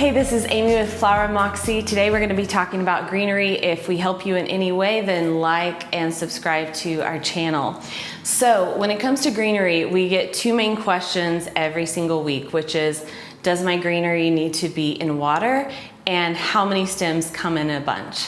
Hey, this is Amy with Flower Moxie. Today we're going to be talking about greenery. If we help you in any way, then like and subscribe to our channel. So when it comes to greenery, we get two main questions every single week, which is, does my greenery need to be in water? And how many stems come in a bunch?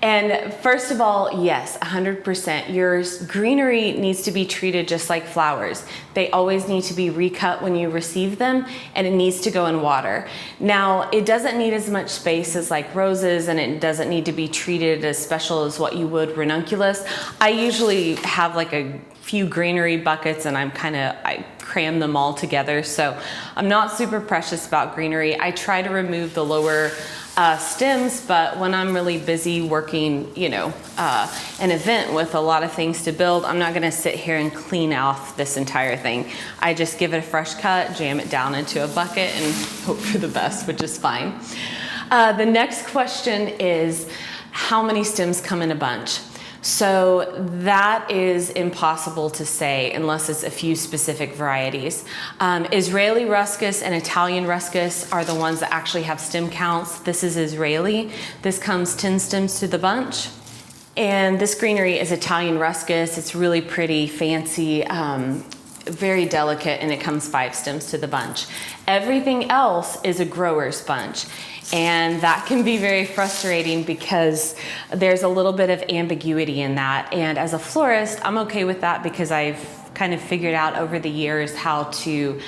And first of all, yes, 100%. Your greenery needs to be treated just like flowers. They always need to be recut when you receive them, and it needs to go in water. Now, it doesn't need as much space as like roses, and it doesn't need to be treated as special as what you would ranunculus. I usually have like a few greenery buckets, and I cram them all together. So I'm not super precious about greenery. I try to remove the lower stems, but when I'm really busy working, an event with a lot of things to build, I'm not gonna sit here and clean off this entire thing. I just give it a fresh cut, jam it down into a bucket, and hope for the best, which is fine. The next question is, how many stems come in a bunch? So that is impossible to say unless it's a few specific varieties. Israeli ruscus and Italian ruscus are the ones that actually have stem counts. This is Israeli. This comes 10 stems to the bunch. And this greenery is Italian ruscus. It's really pretty, fancy, very delicate, and it comes 5 stems to the bunch. Everything else is a grower's bunch. And that can be very frustrating because there's a little bit of ambiguity in that. And as a florist, I'm okay with that because I've kind of figured out over the years how to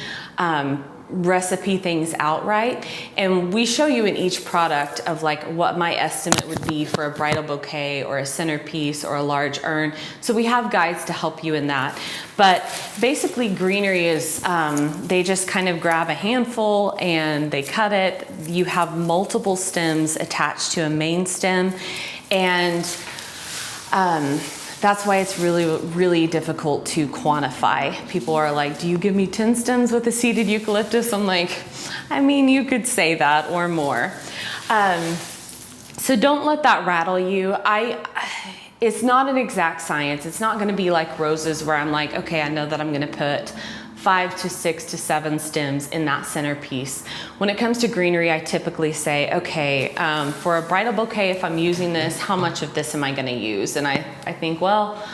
recipe things outright. And we show you in each product of like what my estimate would be for a bridal bouquet or a centerpiece or a large urn. So we have guides to help you in that. But basically greenery is, they just kind of grab a handful and they cut it. You have multiple stems attached to a main stem. And that's why it's really, really difficult to quantify. People are like, do you give me 10 stems with a seeded eucalyptus? I'm like, I mean, you could say that or more. So don't let that rattle you. It's not an exact science. It's not gonna be like roses where I'm like, okay, I know that I'm gonna put 5 to 6 to 7 stems in that centerpiece. When it comes to greenery, I typically say, okay, for a bridal bouquet, if I'm using this, how much of this am I gonna use? And I think, well,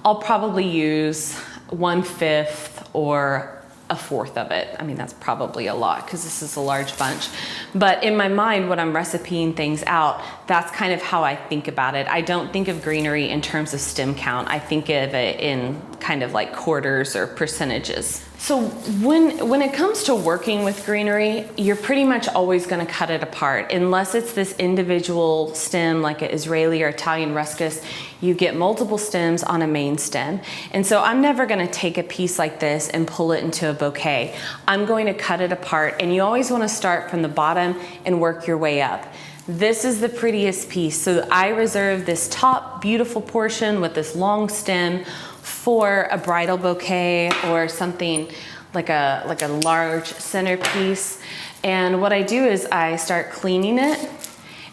I'll probably use 1/5 or 1/4 of it. I mean, that's probably a lot because this is a large bunch. But in my mind, when I'm recipeing things out, that's kind of how I think about it. I don't think of greenery in terms of stem count. I think of it in kind of like quarters or percentages. So when it comes to working with greenery, you're pretty much always gonna cut it apart. Unless it's this individual stem like an Israeli or Italian ruscus, you get multiple stems on a main stem. And so I'm never gonna take a piece like this and pull it into a bouquet. I'm going to cut it apart, and you always wanna start from the bottom and work your way up. This is the prettiest piece. So I reserve this top beautiful portion with this long stem for a bridal bouquet or something like a large centerpiece. And what I do is I start cleaning it.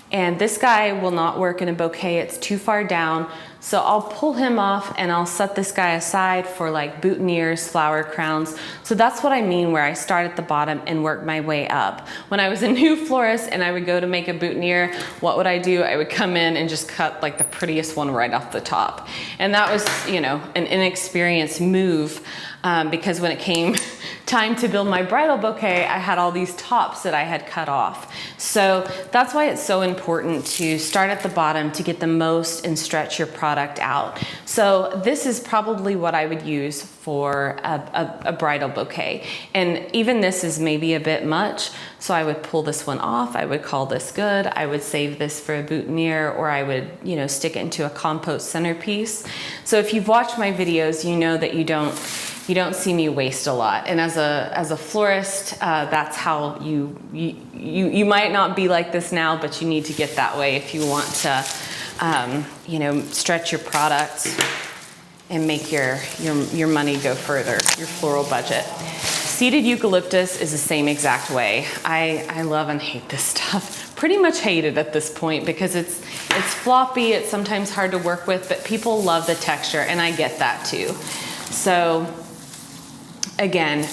And this guy will not work in a bouquet, it's too far down. So I'll pull him off and I'll set this guy aside for like boutonnieres, flower crowns. So that's what I mean where I start at the bottom and work my way up. When I was a new florist and I would go to make a boutonniere, what would I do? I would come in and just cut like the prettiest one right off the top. And that was, an inexperienced move because when it came time to build my bridal bouquet, I had all these tops that I had cut off. So that's why it's so important to start at the bottom to get the most and stretch your product out. So this is probably what I would use for a bridal bouquet. And even this is maybe a bit much. So I would pull this one off. I would call this good. I would save this for a boutonniere, or I would, stick it into a compost centerpiece. So if you've watched my videos, you know that you don't see me waste a lot. And as a florist, that's how you might not be like this now, but you need to get that way if you want to, stretch your products and make your money go further, your floral budget. Seeded eucalyptus is the same exact way. I love and hate this stuff. Pretty much hate it at this point because it's floppy, it's sometimes hard to work with, but people love the texture, and I get that too. So again,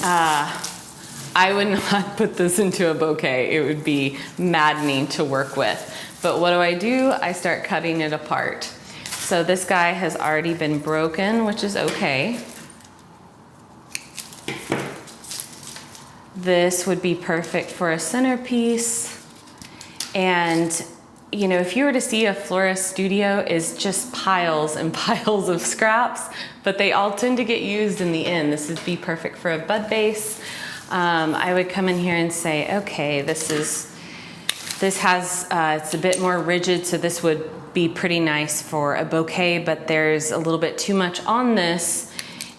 I would not put this into a bouquet. It would be maddening to work with. But what do? I start cutting it apart. So this guy has already been broken, which is okay. This would be perfect for a centerpiece. And you know, if you were to see a florist studio, is just piles and piles of scraps, but they all tend to get used in the end. This would be perfect for a bud vase. I would come in here and say, okay, this has, it's a bit more rigid, so this would be pretty nice for a bouquet, but there's a little bit too much on this,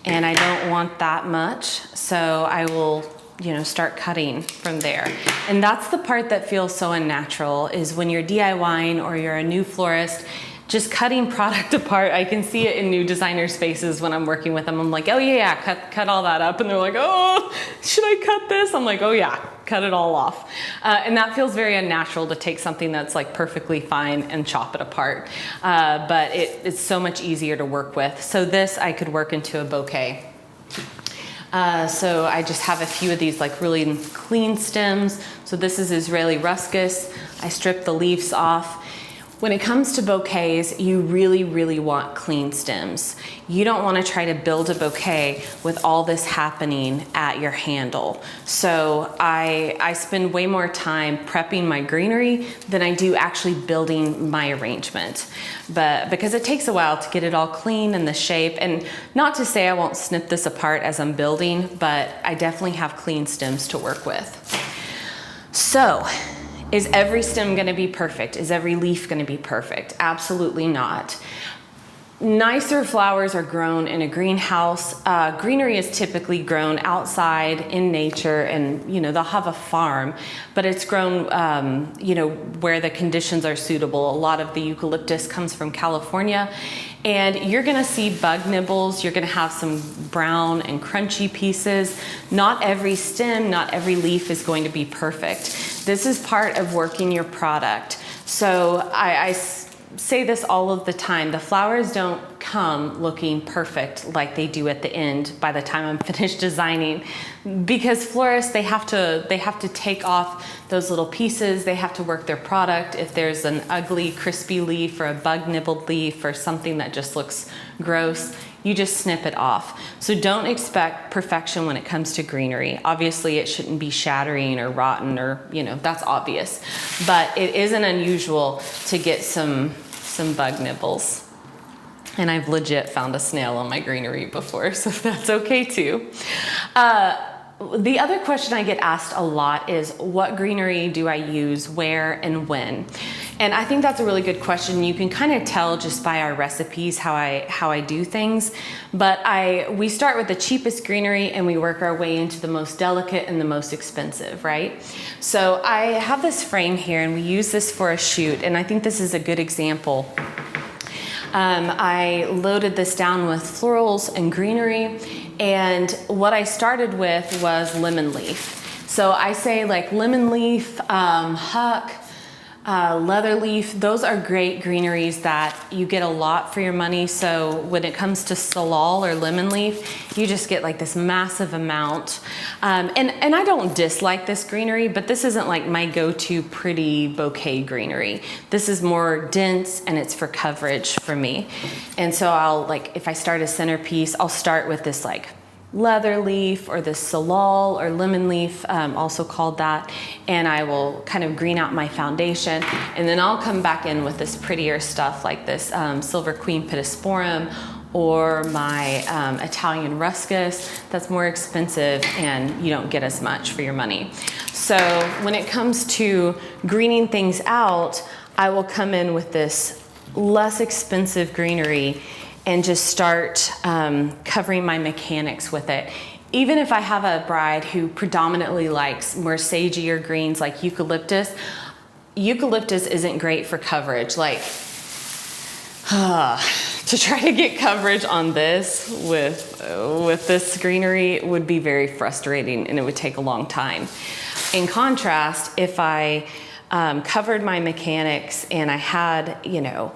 and I don't want that much, so I will, you know, start cutting from there. And that's the part that feels so unnatural, is when you're DIYing or you're a new florist, just cutting product apart. I can see it in new designers' faces when I'm working with them. I'm like, oh yeah, cut all that up. And they're like, oh, should I cut this? I'm like, oh yeah, cut it all off. And that feels very unnatural, to take something that's like perfectly fine and chop it apart. But it's so much easier to work with. So this I could work into a bouquet. So I just have a few of these like really clean stems. So this is Israeli ruscus. I strip the leaves off. When it comes to bouquets, you really, really want clean stems. You don't want to try to build a bouquet with all this happening at your handle. So I spend way more time prepping my greenery than I do actually building my arrangement. But because it takes a while to get it all clean and the shape, and not to say I won't snip this apart as I'm building, but I definitely have clean stems to work with. So, is every stem going to be perfect? Is every leaf going to be perfect? Absolutely not. Nicer flowers are grown in a greenhouse. Greenery is typically grown outside in nature, and you know, they'll have a farm, but it's grown you know, where the conditions are suitable. A lot of the eucalyptus comes from California, and you're gonna see bug nibbles. You're gonna have some brown and crunchy pieces. Not every stem, not every leaf is going to be perfect. This is part of working your product. So I say this all of the time, the flowers don't come looking perfect like they do at the end by the time I'm finished designing, because florists, they have to take off those little pieces. They have to work their product. If there's an ugly crispy leaf or a bug nibbled leaf or something that just looks gross, you just snip it off. So don't expect perfection when it comes to greenery. Obviously it shouldn't be shattering or rotten, or you know, that's obvious, but it isn't unusual to get some bug nibbles. And I've legit found a snail on my greenery before, so that's okay too. The other question I get asked a lot is, what greenery do I use, where and when? And I think that's a really good question. You can kind of tell just by our recipes how I do things, but we start with the cheapest greenery and we work our way into the most delicate and the most expensive, right? So I have this frame here and we use this for a shoot, and I think this is a good example. I loaded this down with florals and greenery, and what I started with was lemon leaf. So I say like lemon leaf, huck, leather leaf, those are great greeneries that you get a lot for your money. So when it comes to salal or lemon leaf, you just get like this massive amount. And I don't dislike this greenery, but this isn't like my go-to pretty bouquet greenery. This is more dense and it's for coverage for me. And so I'll, like, if I start a centerpiece, I'll start with this like leather leaf or this salal or lemon leaf, also called that, and I will kind of green out my foundation, and then I'll come back in with this prettier stuff like this silver queen pittosporum or my Italian ruscus. That's more expensive and you don't get as much for your money. So when it comes to greening things out, I will come in with this less expensive greenery and just start covering my mechanics with it. Even if I have a bride who predominantly likes more sageier greens like eucalyptus, eucalyptus isn't great for coverage. Like, to try to get coverage on this with this greenery would be very frustrating and it would take a long time. In contrast, if I covered my mechanics and I had, you know,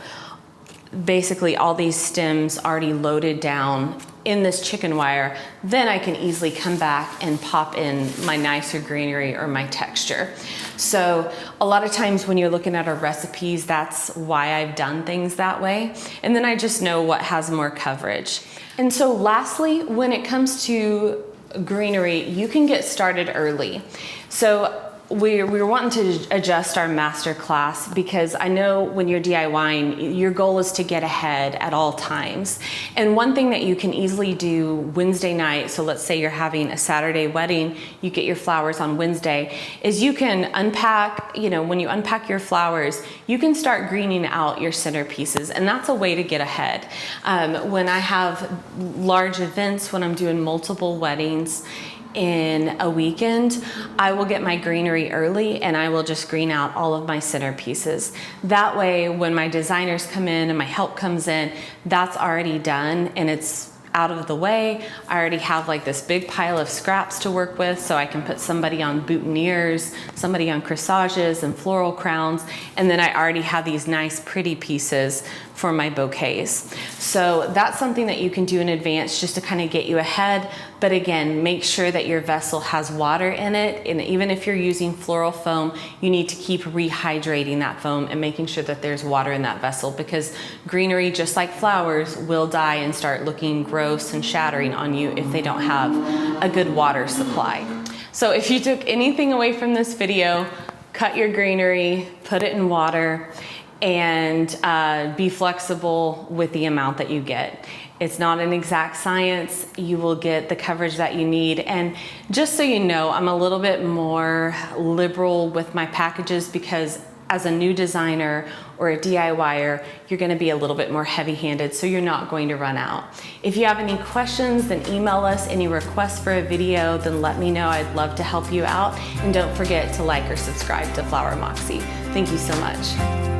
basically all these stems already loaded down in this chicken wire, then I can easily come back and pop in my nicer greenery or my texture. So a lot of times when you're looking at our recipes, that's why I've done things that way. And then I just know what has more coverage. And so lastly, when it comes to greenery, you can get started early. So we were wanting to adjust our master class because I know when you're DIYing, your goal is to get ahead at all times. And one thing that you can easily do Wednesday night, so let's say you're having a Saturday wedding, you get your flowers on Wednesday, is you can unpack, when you unpack your flowers, you can start greening out your centerpieces, and that's a way to get ahead. When I have large events, when I'm doing multiple weddings, in a weekend, I will get my greenery early and I will just green out all of my centerpieces. That way, when my designers come in and my help comes in, that's already done and it's out of the way. I already have like this big pile of scraps to work with, so I can put somebody on boutonnieres, somebody on corsages and floral crowns, and then I already have these nice pretty pieces for my bouquets. So that's something that you can do in advance just to kind of get you ahead. But again, make sure that your vessel has water in it, and even if you're using floral foam, you need to keep rehydrating that foam and making sure that there's water in that vessel, because greenery, just like flowers, will die and start looking gross and shattering on you if they don't have a good water supply. So if you took anything away from this video, cut your greenery, put it in water, and be flexible with the amount that you get. It's not an exact science. You will get the coverage that you need. And just so you know, I'm a little bit more liberal with my packages because as a new designer or a DIYer, you're gonna be a little bit more heavy-handed, so you're not going to run out. If you have any questions, then email us. Any requests for a video, then let me know. I'd love to help you out. And don't forget to like or subscribe to Flower Moxie. Thank you so much.